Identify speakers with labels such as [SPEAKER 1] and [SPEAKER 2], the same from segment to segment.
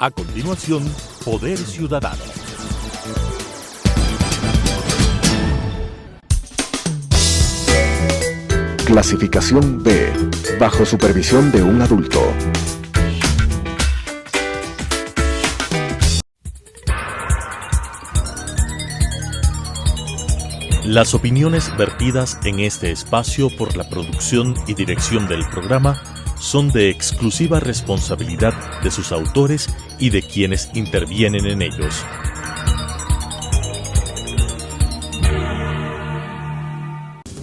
[SPEAKER 1] A continuación, Poder Ciudadano.
[SPEAKER 2] Clasificación B, bajo supervisión de un adulto.
[SPEAKER 1] Las opiniones vertidas en este espacio por la producción y dirección del programa son de exclusiva responsabilidad de sus autores y de quienes intervienen en ellos.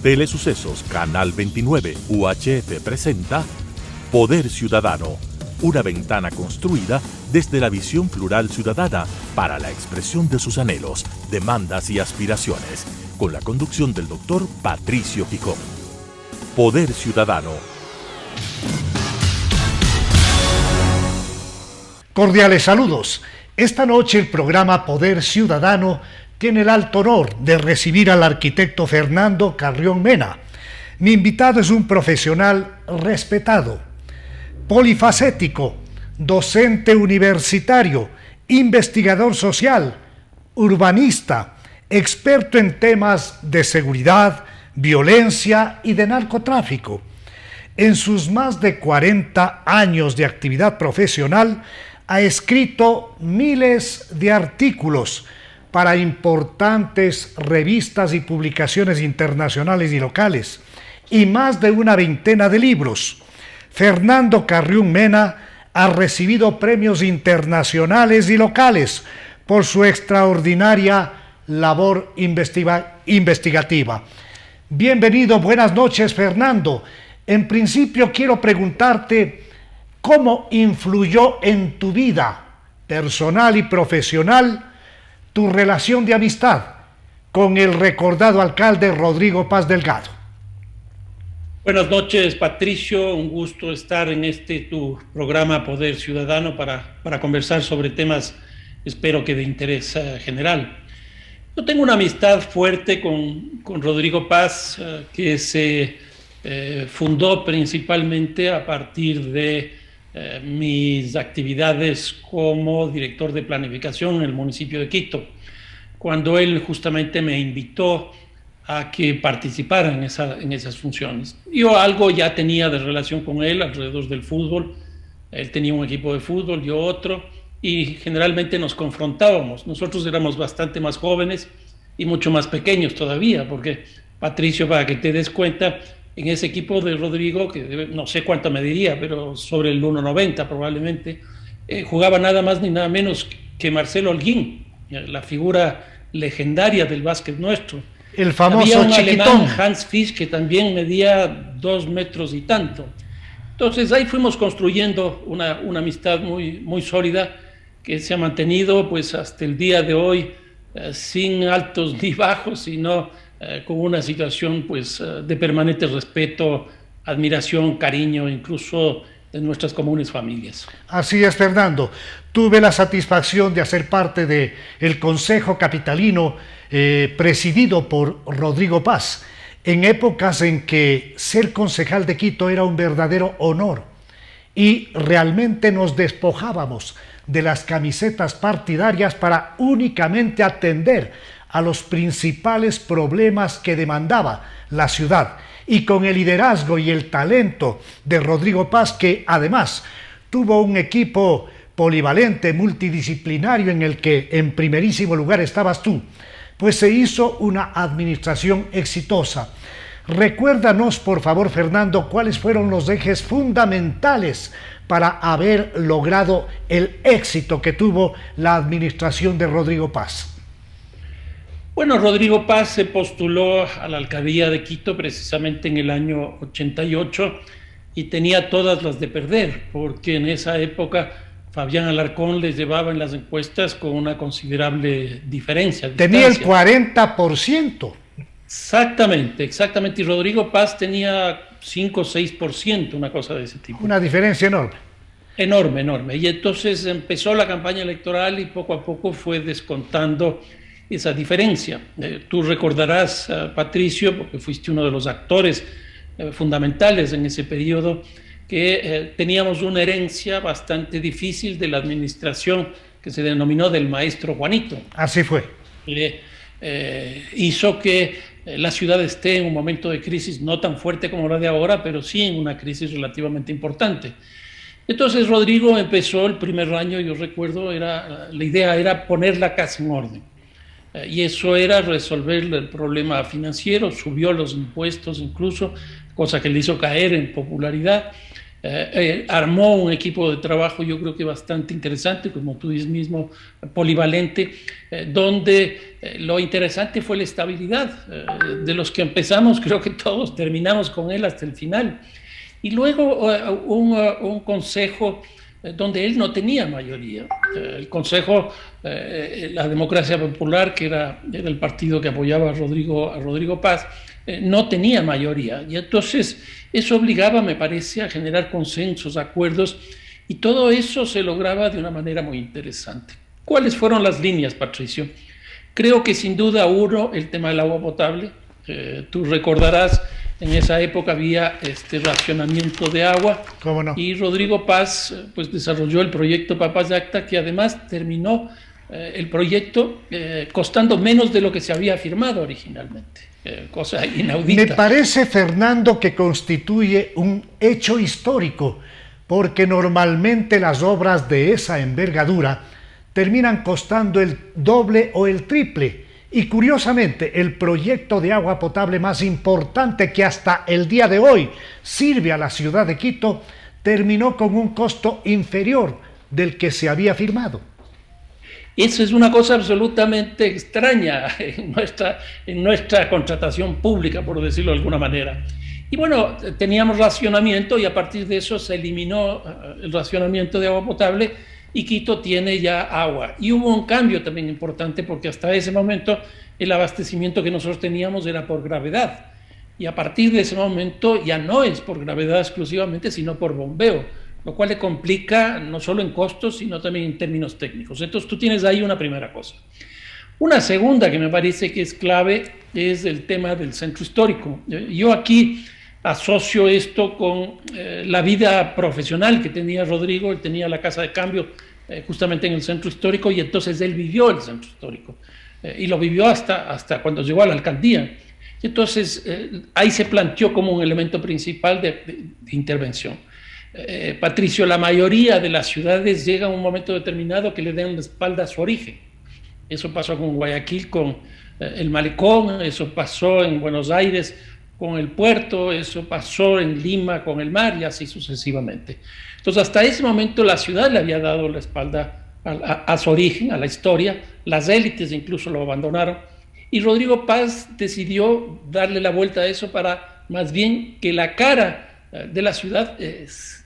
[SPEAKER 1] Telesucesos Canal 29 UHF presenta Poder Ciudadano, una ventana construida desde la visión plural ciudadana para la expresión de sus anhelos, demandas y aspiraciones, con la conducción del doctor Patricio Picón. Poder Ciudadano.
[SPEAKER 3] Cordiales saludos. Esta noche el programa Poder Ciudadano tiene el alto honor de recibir al arquitecto Fernando Carrión Mena. Mi invitado es un profesional respetado, polifacético, docente universitario, investigador social, urbanista, experto en temas de seguridad, violencia y de narcotráfico. En sus más de 40 años de actividad profesional, ha escrito miles de artículos para importantes revistas y publicaciones internacionales y locales, y más de una veintena de libros. Fernando Carrión Mena ha recibido premios internacionales y locales por su extraordinaria labor investigativa. Bienvenido, buenas noches, Fernando. En principio quiero preguntarte cómo influyó en tu vida personal y profesional tu relación de amistad con el recordado alcalde Rodrigo Paz Delgado.
[SPEAKER 4] Buenas noches, Patricio. Un gusto estar en tu programa Poder Ciudadano para conversar sobre temas, espero que de interés general. Yo tengo una amistad fuerte con Rodrigo Paz, que se fundó principalmente a partir de mis actividades como director de planificación en el municipio de Quito, cuando él justamente me invitó a que participara en esas funciones. Yo algo ya tenía de relación con él alrededor del fútbol. Él tenía un equipo de fútbol, yo otro, y generalmente nos confrontábamos. Nosotros éramos bastante más jóvenes y mucho más pequeños todavía, porque, Patricio, para que te des cuenta, en ese equipo de Rodrigo, que no sé cuánto mediría, pero sobre el 1,90 probablemente, jugaba nada más ni nada menos que Marcelo Holguín, la figura legendaria del básquet nuestro.
[SPEAKER 3] El famoso
[SPEAKER 4] Había un
[SPEAKER 3] chiquitón
[SPEAKER 4] alemán, Hans Fisch, que también medía 2 metros y tanto. Entonces ahí fuimos construyendo una amistad muy, muy sólida, que se ha mantenido pues hasta el día de hoy, sin altos ni bajos, sino con una situación pues de permanente respeto, admiración, cariño, incluso de nuestras comunes familias.
[SPEAKER 3] Así es, Fernando. Tuve la satisfacción de hacer parte del Consejo Capitalino presidido por Rodrigo Paz, en épocas en que ser concejal de Quito era un verdadero honor y realmente nos despojábamos de las camisetas partidarias para únicamente atender a los principales problemas que demandaba la ciudad, y con el liderazgo y el talento de Rodrigo Paz, que además tuvo un equipo polivalente, multidisciplinario, en el que en primerísimo lugar estabas tú, pues se hizo una administración exitosa. Recuérdanos, por favor, Fernando, cuáles fueron los ejes fundamentales para haber logrado el éxito que tuvo la administración de Rodrigo Paz.
[SPEAKER 4] Bueno, Rodrigo Paz se postuló a la alcaldía de Quito precisamente en el año 88 y tenía todas las de perder, porque en esa época Fabián Alarcón les llevaba en las encuestas con una considerable diferencia.
[SPEAKER 3] Tenía el 40%.
[SPEAKER 4] Exactamente. Y Rodrigo Paz tenía 5 o 6%, una cosa de ese tipo.
[SPEAKER 3] Una diferencia enorme.
[SPEAKER 4] Enorme. Y entonces empezó la campaña electoral y poco a poco fue descontando esa diferencia. Tú recordarás, Patricio, porque fuiste uno de los actores fundamentales en ese periodo, que teníamos una herencia bastante difícil de la administración que se denominó del maestro Juanito.
[SPEAKER 3] Así fue.
[SPEAKER 4] Hizo que la ciudad esté en un momento de crisis no tan fuerte como la de ahora, pero sí en una crisis relativamente importante. Entonces Rodrigo empezó el primer año, yo recuerdo, la idea era poner la casa en orden. Y eso era resolver el problema financiero, subió los impuestos incluso, cosa que le hizo caer en popularidad. Armó un equipo de trabajo, yo creo que bastante interesante, como tú dices mismo, polivalente, donde lo interesante fue la estabilidad. De los que empezamos, creo que todos terminamos con él hasta el final. Y luego un consejo donde él no tenía mayoría. El consejo, la Democracia Popular, que era el partido que apoyaba a Rodrigo Paz, no tenía mayoría. Y entonces eso obligaba, me parece, a generar consensos, acuerdos, y todo eso se lograba de una manera muy interesante. ¿Cuáles fueron las líneas, Patricio? Creo que sin duda uno, el tema del agua potable. Tú recordarás, en esa época había racionamiento de agua.
[SPEAKER 3] ¿Cómo no?
[SPEAKER 4] Y Rodrigo Paz pues desarrolló el proyecto Papayacta, que además terminó el proyecto costando menos de lo que se había firmado originalmente. Cosa inaudita.
[SPEAKER 3] Me parece, Fernando, que constituye un hecho histórico, porque normalmente las obras de esa envergadura terminan costando el doble o el triple. Y curiosamente, el proyecto de agua potable más importante que hasta el día de hoy sirve a la ciudad de Quito, terminó con un costo inferior del que se había firmado.
[SPEAKER 4] Eso es una cosa absolutamente extraña en nuestra contratación pública, por decirlo de alguna manera. Y bueno, teníamos racionamiento y a partir de eso se eliminó el racionamiento de agua potable y Quito tiene ya agua. Y hubo un cambio también importante porque hasta ese momento el abastecimiento que nosotros teníamos era por gravedad. Y a partir de ese momento ya no es por gravedad exclusivamente, sino por bombeo, lo cual le complica no solo en costos, sino también en términos técnicos. Entonces tú tienes ahí una primera cosa. Una segunda que me parece que es clave es el tema del centro histórico. Yo aquí asocio esto con la vida profesional que tenía Rodrigo. Él tenía la casa de cambio justamente en el centro histórico y entonces él vivió el centro histórico y lo vivió hasta cuando llegó a la alcaldía. Y entonces ahí se planteó como un elemento principal de intervención. Patricio, la mayoría de las ciudades llega a un momento determinado que le den la espalda a su origen. Eso pasó con Guayaquil, con el Malecón, eso pasó en Buenos Aires con el puerto, eso pasó en Lima con el mar y así sucesivamente. Entonces hasta ese momento la ciudad le había dado la espalda a su origen, a la historia, las élites incluso lo abandonaron y Rodrigo Paz decidió darle la vuelta a eso para más bien que la cara de la ciudad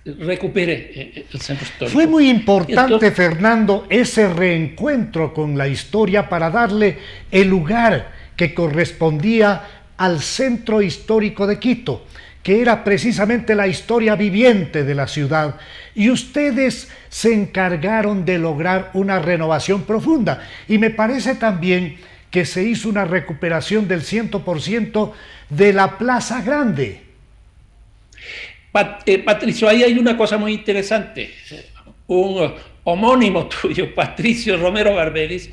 [SPEAKER 4] recupere el centro histórico.
[SPEAKER 3] Fue muy importante, entonces, Fernando, ese reencuentro con la historia para darle el lugar que correspondía al centro histórico de Quito, que era precisamente la historia viviente de la ciudad, y ustedes se encargaron de lograr una renovación profunda, y me parece también que se hizo una recuperación del 100% de la Plaza Grande.
[SPEAKER 4] Patricio, ahí hay una cosa muy interesante. Un homónimo tuyo, Patricio Romero Barberis,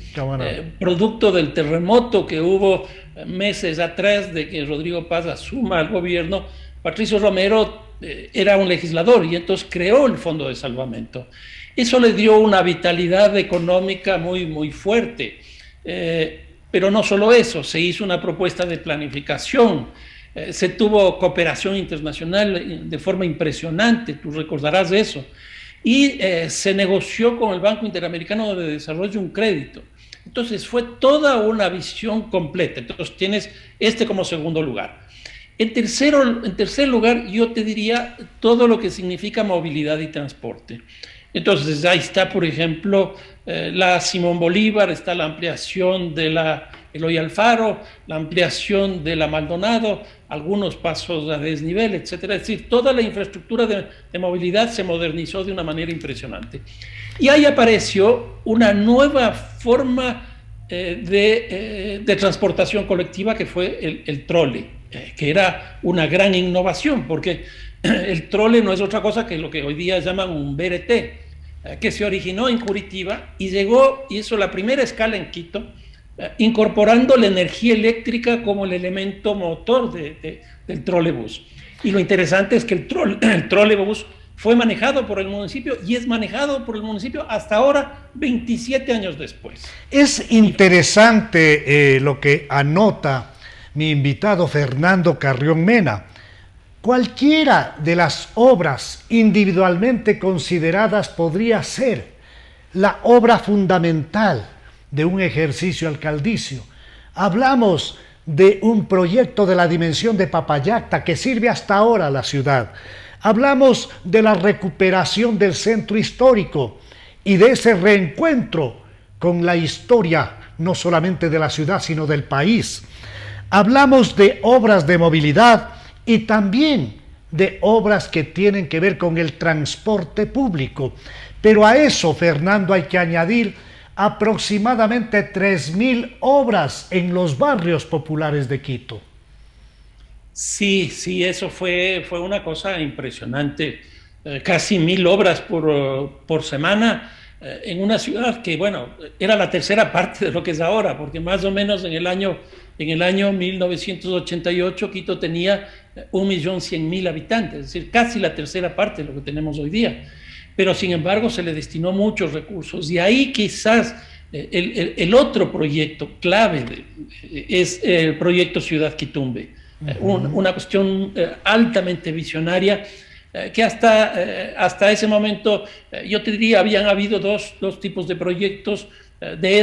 [SPEAKER 4] producto del terremoto que hubo meses atrás de que Rodrigo Paz asuma el gobierno, Patricio Romero era un legislador y entonces creó el Fondo de Salvamento. Eso le dio una vitalidad económica muy, muy fuerte. Pero no solo eso, se hizo una propuesta de planificación, se tuvo cooperación internacional de forma impresionante, tú recordarás de eso, y se negoció con el Banco Interamericano de Desarrollo un crédito. Entonces fue toda una visión completa. Entonces tienes como segundo lugar. En tercer lugar, yo te diría todo lo que significa movilidad y transporte. Entonces ahí está, por ejemplo, la Simón Bolívar, está la ampliación de la Eloy Alfaro, la ampliación de la Maldonado, algunos pasos a desnivel, etcétera. Es decir, toda la infraestructura de movilidad se modernizó de una manera impresionante. Y ahí apareció una nueva forma de transportación colectiva que fue el trole, que era una gran innovación, porque El trole no es otra cosa que lo que hoy día llaman un BRT, que se originó en Curitiba y llegó, hizo la primera escala en Quito, incorporando la energía eléctrica como el elemento motor del trolebús. Y lo interesante es que el trolebús fue manejado por el municipio y es manejado por el municipio hasta ahora, 27 años después.
[SPEAKER 3] Es interesante lo que anota mi invitado Fernando Carrión Mena. Cualquiera de las obras individualmente consideradas podría ser la obra fundamental de un ejercicio alcaldicio. Hablamos de un proyecto de la dimensión de Papayacta que sirve hasta ahora a la ciudad. Hablamos de la recuperación del centro histórico y de ese reencuentro con la historia no solamente de la ciudad sino del país. Hablamos de obras de movilidad y también de obras que tienen que ver con el transporte público. Pero a eso, Fernando, hay que añadir aproximadamente 3.000 obras en los barrios populares de Quito.
[SPEAKER 4] Sí, eso fue una cosa impresionante. Casi 1.000 obras por semana en una ciudad que, bueno, era la tercera parte de lo que es ahora, porque más o menos en el año 1988 Quito tenía 1.100.000 habitantes, es decir, casi la tercera parte de lo que tenemos hoy día. Pero sin embargo se le destinó muchos recursos y ahí quizás el otro proyecto clave es el proyecto Ciudad Quitumbe, una cuestión altamente visionaria que hasta ese momento yo te diría habían habido dos tipos de proyectos de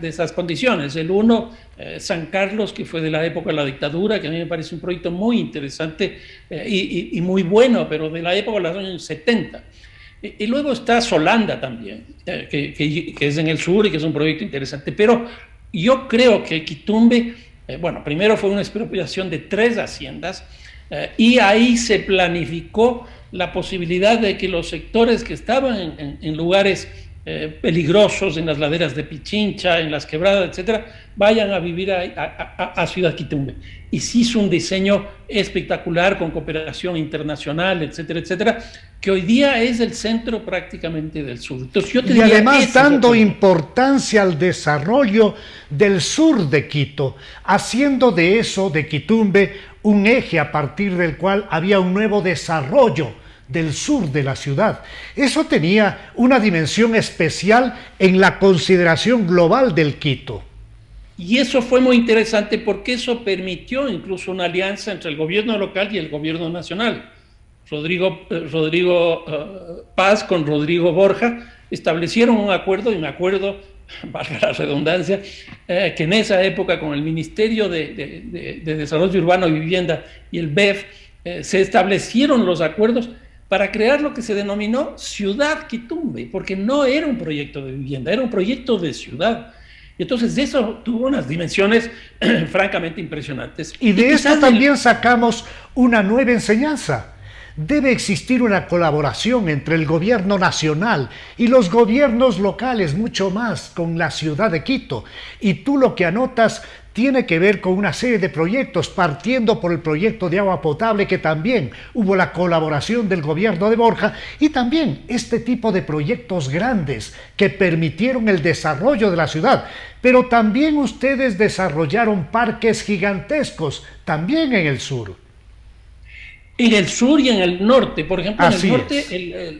[SPEAKER 4] esas condiciones. El uno, San Carlos, que fue de la época de la dictadura, que a mí me parece un proyecto muy interesante y muy bueno, pero de la época de los años 70. Y luego está Solanda también, que es en el sur y que es un proyecto interesante. Pero yo creo que Quitumbe, bueno, primero fue una expropiación de 3 haciendas y ahí se planificó la posibilidad de que los sectores que estaban en lugares peligrosos, en las laderas de Pichincha, en las quebradas, etcétera, vayan a vivir a Ciudad Quitumbe. Y se hizo un diseño espectacular con cooperación internacional, etcétera, etcétera, que hoy día es el centro prácticamente del sur. Entonces, yo te diría,
[SPEAKER 3] además dando importancia al desarrollo del sur de Quito, haciendo de eso, de Quitumbe, un eje a partir del cual había un nuevo desarrollo del sur de la ciudad. Eso tenía una dimensión especial en la consideración global del Quito.
[SPEAKER 4] Y eso fue muy interesante porque eso permitió incluso una alianza entre el gobierno local y el gobierno nacional. Rodrigo Paz con Rodrigo Borja establecieron un acuerdo, valga la redundancia, que en esa época con el Ministerio de Desarrollo Urbano y Vivienda y el BEF se establecieron los acuerdos para crear lo que se denominó Ciudad Quitumbe, porque no era un proyecto de vivienda, era un proyecto de ciudad. Y entonces eso tuvo unas dimensiones francamente impresionantes.
[SPEAKER 3] Y de esto también sacamos una nueva enseñanza. Debe existir una colaboración entre el gobierno nacional y los gobiernos locales, mucho más con la ciudad de Quito. Y tú lo que anotas tiene que ver con una serie de proyectos, partiendo por el proyecto de agua potable, que también hubo la colaboración del gobierno de Borja, y también este tipo de proyectos grandes que permitieron el desarrollo de la ciudad. Pero también ustedes desarrollaron parques gigantescos, también en el sur.
[SPEAKER 4] En el sur y en el norte, por ejemplo,
[SPEAKER 3] Así
[SPEAKER 4] en el norte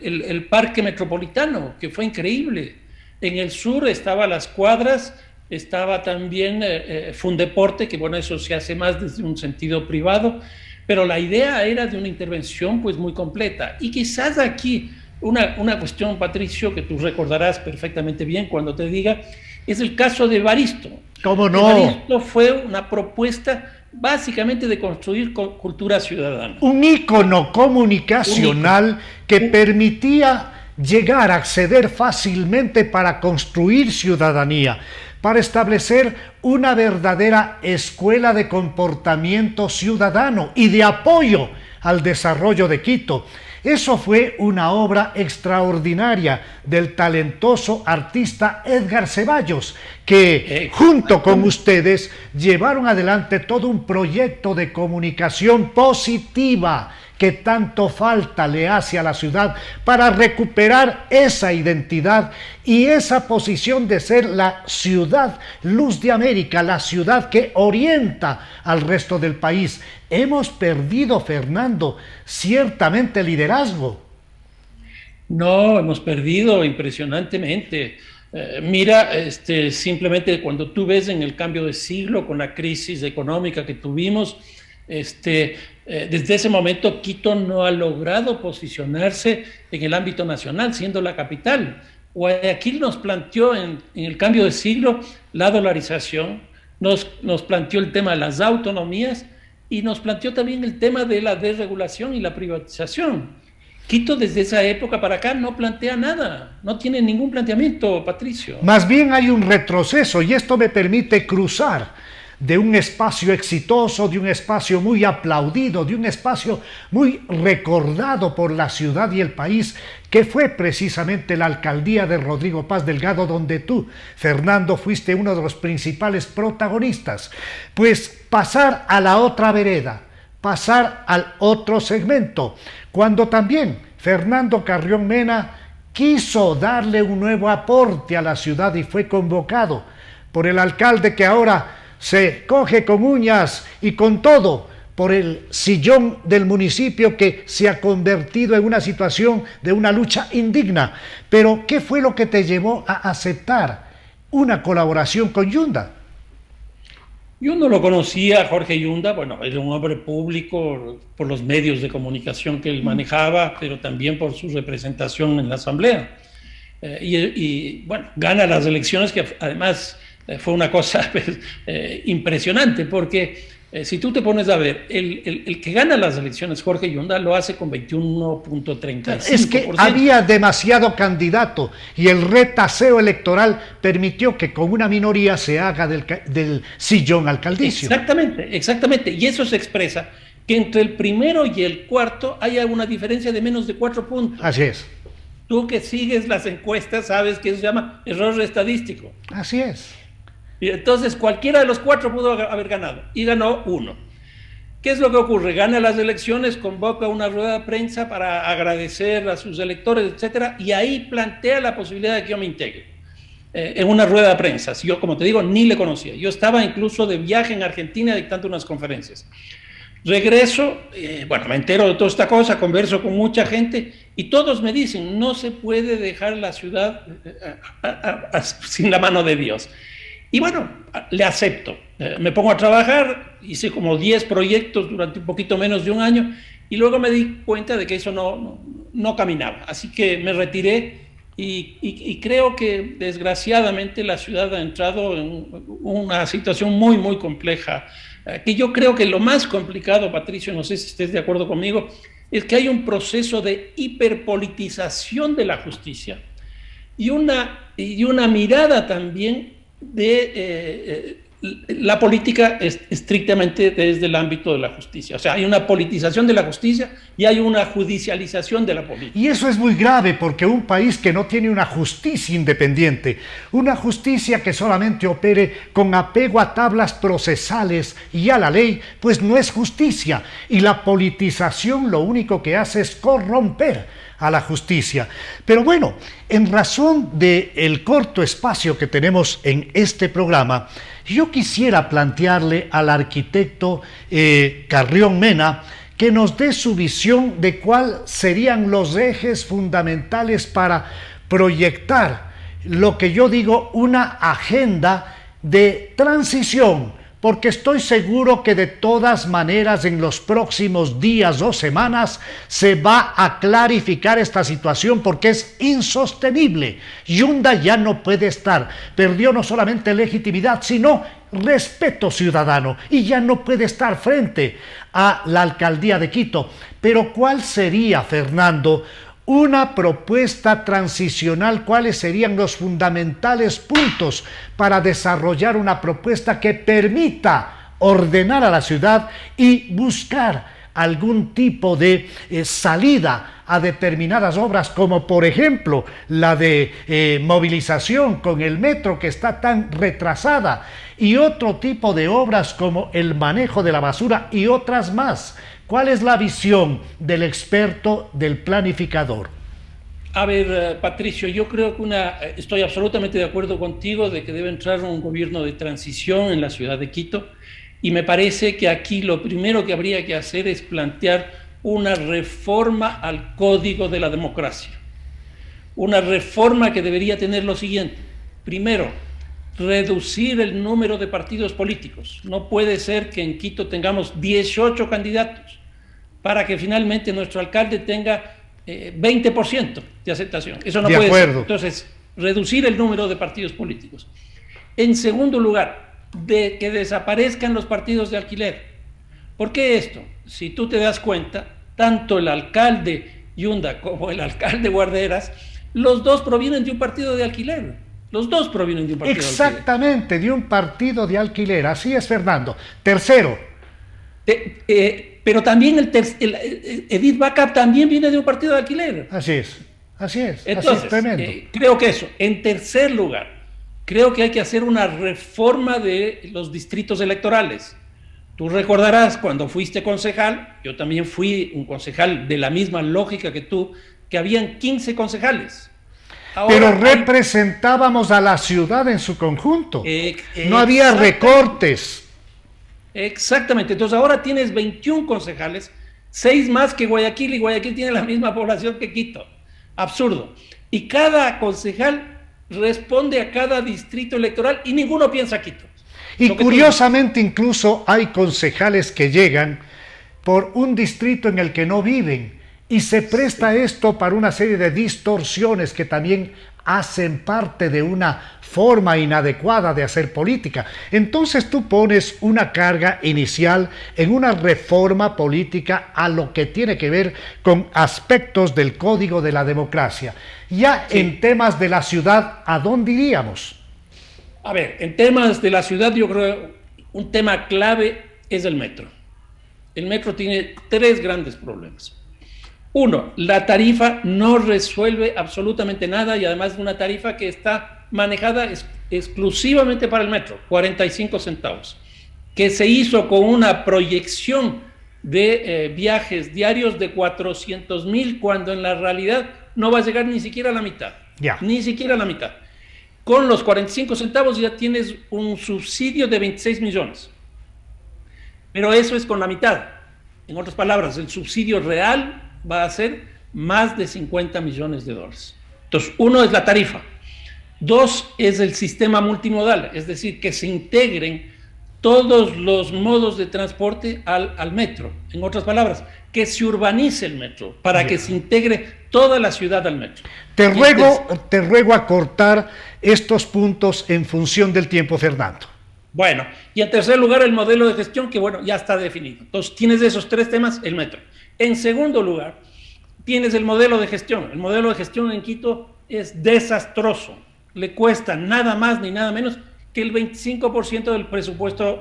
[SPEAKER 4] el parque metropolitano, que fue increíble. En el sur estaba Las Cuadras, estaba también Fundeporte, que bueno, eso se hace más desde un sentido privado, pero la idea era de una intervención pues muy completa. Y quizás aquí una cuestión, Patricio, que tú recordarás perfectamente bien cuando te diga, es el caso de Evaristo.
[SPEAKER 3] ¿Cómo no?
[SPEAKER 4] Evaristo fue una propuesta básicamente de construir cultura ciudadana.
[SPEAKER 3] Un ícono comunicacional que permitía llegar a acceder fácilmente para construir ciudadanía, para establecer una verdadera escuela de comportamiento ciudadano y de apoyo al desarrollo de Quito. Eso fue una obra extraordinaria del talentoso artista Edgar Ceballos, que junto con ustedes llevaron adelante todo un proyecto de comunicación positiva que tanto falta le hace a la ciudad para recuperar esa identidad y esa posición de ser la ciudad luz de América, la ciudad que orienta al resto del país. Hemos perdido, Fernando, ciertamente liderazgo.
[SPEAKER 4] No, hemos perdido impresionantemente. Mira, simplemente cuando tú ves en el cambio de siglo con la crisis económica que tuvimos, desde ese momento Quito no ha logrado posicionarse en el ámbito nacional, siendo la capital. Guayaquil nos planteó en el cambio de siglo la dolarización, nos planteó el tema de las autonomías y nos planteó también el tema de la desregulación y la privatización. Quito desde esa época para acá no plantea nada, no tiene ningún planteamiento, Patricio.
[SPEAKER 3] Más bien hay un retroceso y esto me permite cruzar de un espacio exitoso, de un espacio muy aplaudido, de un espacio muy recordado por la ciudad y el país, que fue precisamente la alcaldía de Rodrigo Paz Delgado, donde tú, Fernando, fuiste uno de los principales protagonistas. Pues pasar a la otra vereda, pasar al otro segmento, cuando también Fernando Carrión Mena quiso darle un nuevo aporte a la ciudad y fue convocado por el alcalde que ahora se coge con uñas y con todo por el sillón del municipio, que se ha convertido en una situación de una lucha indigna. Pero ¿qué fue lo que te llevó a aceptar una colaboración con Yunda?
[SPEAKER 4] Yo no lo conocía, Jorge Yunda, bueno, era un hombre público por los medios de comunicación que él manejaba, pero también por su representación en la Asamblea. Bueno, gana las elecciones, que además fue una cosa pues, impresionante, porque si tú te pones a ver, el que gana las elecciones, Jorge Yunda, lo hace con 21.35%.
[SPEAKER 3] Es que había demasiado candidato y el retaseo electoral permitió que con una minoría se haga del sillón alcaldicio.
[SPEAKER 4] Exactamente. Y eso se expresa que entre el primero y el cuarto haya una diferencia de menos de 4 puntos.
[SPEAKER 3] Así es.
[SPEAKER 4] Tú que sigues las encuestas sabes que eso se llama error estadístico.
[SPEAKER 3] Así es.
[SPEAKER 4] Y entonces cualquiera de los 4 pudo haber ganado y ganó 1. ¿Qué es lo que ocurre? Gana las elecciones, convoca una rueda de prensa para agradecer a sus electores, etcétera, y ahí plantea la posibilidad de que yo me integre en una rueda de prensa. Yo, como te digo, ni le conocía. Yo estaba incluso de viaje en Argentina dictando unas conferencias. Regreso, me entero de toda esta cosa, converso con mucha gente y todos me dicen, no se puede dejar la ciudad sin la mano de Dios. Y bueno, le acepto. Me pongo a trabajar, hice como 10 proyectos durante un poquito menos de un año y luego me di cuenta de que eso no caminaba. Así que me retiré y creo que desgraciadamente la ciudad ha entrado en una situación muy, muy compleja. Que yo creo que lo más complicado, Patricio, no sé si estés de acuerdo conmigo, es que hay un proceso de hiperpolitización de la justicia y una mirada también de la política estrictamente desde el ámbito de la justicia. O sea, hay una politización de la justicia y hay una judicialización de la política.
[SPEAKER 3] Y eso es muy grave porque un país que no tiene una justicia independiente, una justicia que solamente opere con apego a tablas procesales y a la ley, pues no es justicia. Y la politización lo único que hace es corromper a la justicia. Pero bueno, en razón del corto espacio que tenemos en este programa, yo quisiera plantearle al arquitecto Carrión Mena que nos dé su visión de cuáles serían los ejes fundamentales para proyectar lo que yo digo una agenda de transición, porque estoy seguro que de todas maneras en los próximos días o semanas se va a clarificar esta situación porque es insostenible. Yunda ya no puede estar, perdió no solamente legitimidad, sino respeto ciudadano y ya no puede estar frente a la alcaldía de Quito. Pero ¿cuál sería, Fernando, una propuesta transicional? ¿Cuáles serían los fundamentales puntos para desarrollar una propuesta que permita ordenar a la ciudad y buscar algún tipo de salida a determinadas obras, como por ejemplo la de movilización con el metro que está tan retrasada, y otro tipo de obras como el manejo de la basura y otras más? ¿Cuál es la visión del experto, del planificador?
[SPEAKER 4] A ver, Patricio, yo creo que estoy absolutamente de acuerdo contigo de que debe entrar un gobierno de transición en la ciudad de Quito, y me parece que aquí lo primero que habría que hacer es plantear una reforma al Código de la Democracia. Una reforma que debería tener lo siguiente: primero, reducir el número de partidos políticos. No puede ser que en Quito tengamos 18 candidatos para que finalmente nuestro alcalde tenga 20% de aceptación. Eso no puede ser. Entonces, reducir el número de partidos políticos. En segundo lugar, de que desaparezcan los partidos de alquiler. ¿Por qué esto? Si tú te das cuenta, tanto el alcalde Yunda como el alcalde Guarderas, los dos provienen de un partido de alquiler. Los dos provienen de un partido de alquiler.
[SPEAKER 3] Exactamente, de un partido de alquiler. Así es, Fernando. Tercero.
[SPEAKER 4] Pero también Edith Backup también viene de un partido de alquiler.
[SPEAKER 3] Así es.
[SPEAKER 4] Entonces,
[SPEAKER 3] así es, tremendo.
[SPEAKER 4] Creo que eso. En tercer lugar, creo que hay que hacer una reforma de los distritos electorales. Tú recordarás cuando fuiste concejal, yo también fui un concejal de la misma lógica que tú, que habían 15 concejales. Ahora
[SPEAKER 3] pero representábamos a la ciudad en su conjunto. No había recortes.
[SPEAKER 4] Exactamente. Entonces ahora tienes 21 concejales, 6 más que Guayaquil, y Guayaquil tiene la misma población que Quito. Absurdo. Y cada concejal responde a cada distrito electoral y ninguno piensa Quito.
[SPEAKER 3] Y curiosamente incluso hay concejales que llegan por un distrito en el que no viven, y se presta esto para una serie de distorsiones que también hacen parte de una forma inadecuada de hacer política. Entonces tú pones una carga inicial en una reforma política a lo que tiene que ver con aspectos del Código de la Democracia. Ya en temas de la ciudad, ¿a dónde iríamos?
[SPEAKER 4] A ver, en temas de la ciudad yo creo un tema clave es el metro. El metro tiene 3 grandes problemas. Uno, la tarifa no resuelve absolutamente nada, y además es una tarifa que está manejada exclusivamente para el metro, 45 centavos, que se hizo con una proyección de viajes diarios de 400,000, cuando en la realidad no va a llegar ni siquiera a la mitad. Ni siquiera a la mitad. Con los 45 centavos ya tienes un subsidio de 26 millones. Pero eso es con la mitad. En otras palabras, el subsidio real va a ser más de 50 millones de dólares. Entonces, uno es la tarifa. 2 es el sistema multimodal, es decir, que se integren todos los modos de transporte al metro. En otras palabras, que se urbanice el metro para que se integre toda la ciudad al metro.
[SPEAKER 3] Te ruego acortar estos puntos en función del tiempo, Fernando.
[SPEAKER 4] Bueno, y en tercer lugar, el modelo de gestión, que bueno, ya está definido. Entonces, tienes esos 3 temas, el metro. En segundo lugar, tienes el modelo de gestión. El modelo de gestión en Quito es desastroso. Le cuesta nada más ni nada menos que el 25%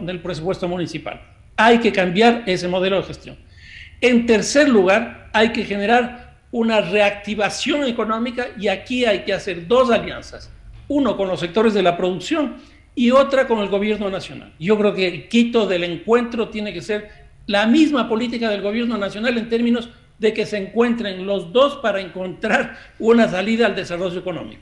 [SPEAKER 4] del presupuesto municipal. Hay que cambiar ese modelo de gestión. En tercer lugar, hay que generar una reactivación económica, y aquí hay que hacer 2 alianzas. Uno con los sectores de la producción y otra con el gobierno nacional. Yo creo que el Quito del encuentro tiene que ser la misma política del gobierno nacional, en términos de que se encuentren los dos para encontrar una salida al desarrollo económico.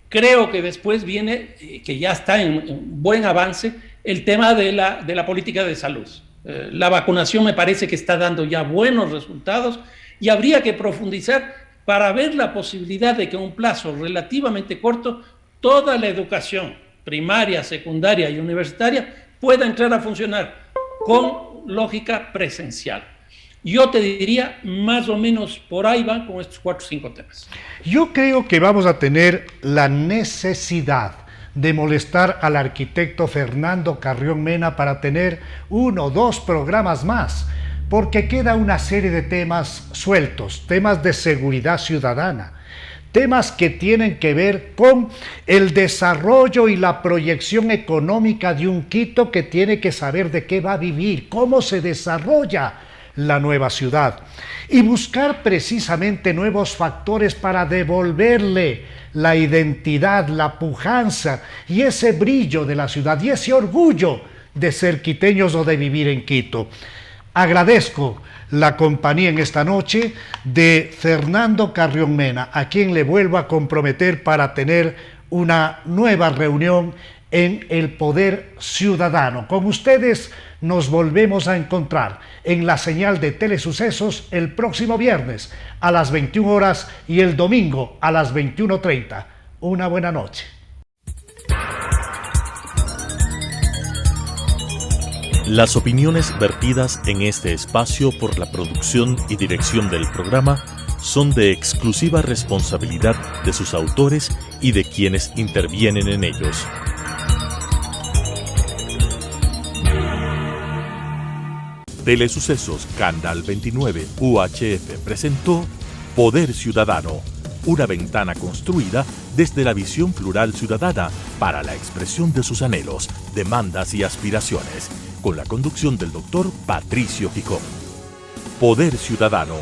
[SPEAKER 4] Creo que después viene, que ya está en buen avance, el tema de la política de salud. La vacunación me parece que está dando ya buenos resultados, y habría que profundizar para ver la posibilidad de que en un plazo relativamente corto toda la educación primaria, secundaria y universitaria pueda entrar a funcionar con lógica presencial. Yo te diría, más o menos por ahí van con estos 4 o 5 temas.
[SPEAKER 3] Yo creo que vamos a tener la necesidad de molestar al arquitecto Fernando Carrión Mena para tener 1 o 2 programas más, porque queda una serie de temas sueltos, temas de seguridad ciudadana, temas que tienen que ver con el desarrollo y la proyección económica de un Quito que tiene que saber de qué va a vivir, cómo se desarrolla la nueva ciudad, y buscar precisamente nuevos factores para devolverle la identidad, la pujanza y ese brillo de la ciudad y ese orgullo de ser quiteños o de vivir en Quito. Agradezco la compañía en esta noche de Fernando Carrión Mena, a quien le vuelvo a comprometer para tener una nueva reunión en el Poder Ciudadano. Con ustedes nos volvemos a encontrar en la señal de Telesucesos el próximo viernes a las 21 horas y el domingo a las 21:30. Una buena noche.
[SPEAKER 1] Las opiniones vertidas en este espacio por la producción y dirección del programa son de exclusiva responsabilidad de sus autores y de quienes intervienen en ellos. Telesucesos Canal 29 UHF presentó Poder Ciudadano, una ventana construida desde la visión plural ciudadana para la expresión de sus anhelos, demandas y aspiraciones, con la conducción del doctor Patricio Gijón. Poder Ciudadano.